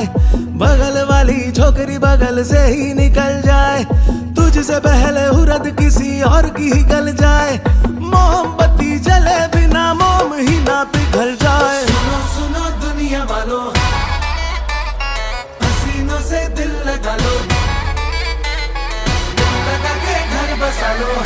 जाए, बगल वाली छोकरी बगल से ही निकल जाए, तुझसे पहले हुरद किसी और की ही गल जाए, मोमबत्ती जले बिना मोम ही ना पिघल जाए। सुनो सुनो दुनिया वालों, हसीनों से दिल लगा लो, दिल लगा के घर बसा लो।